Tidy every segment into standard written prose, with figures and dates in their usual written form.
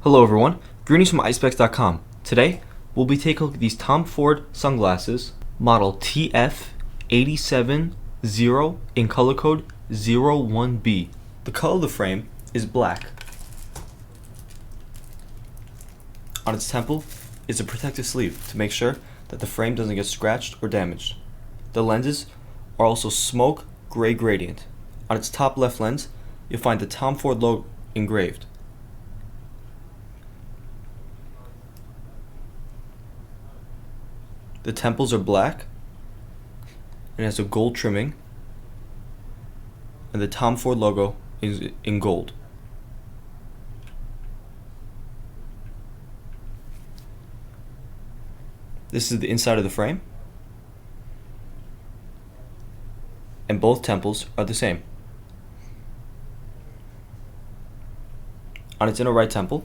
Hello everyone, greetings from Eyespecs.com. Today, we'll be taking a look at these Tom Ford sunglasses, model TF870 in color code 01B. The color of the frame is black. On its temple is a protective sleeve to make sure that the frame doesn't get scratched or damaged. The lenses are also smoke gray gradient. On its top left lens, you'll find the Tom Ford logo engraved. The temples are black and it has a gold trimming, and the Tom Ford logo is in gold. This is the inside of the frame, and both temples are the same. On its inner right temple,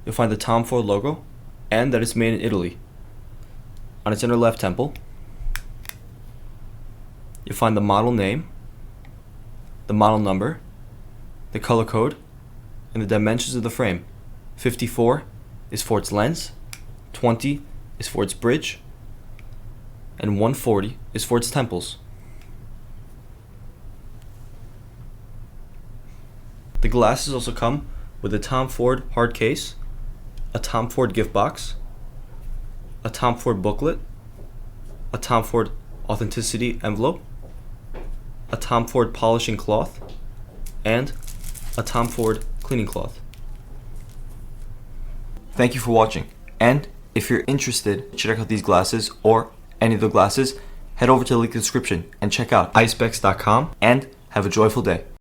you'll find the Tom Ford logo and that it's made in Italy. On its inner left temple, you'll find the model name, the model number, the color code, and the dimensions of the frame. 54 is for its lens, 20 is for its bridge, and 140 is for its temples. The glasses also come with a Tom Ford hard case, a Tom Ford gift box, a Tom Ford booklet, a Tom Ford authenticity envelope, a Tom Ford polishing cloth, and a Tom Ford cleaning cloth. Thank you for watching, and if you're interested to check out these glasses or any of the glasses, head over to the link in the description and check out eyespecs.com, and have a joyful day.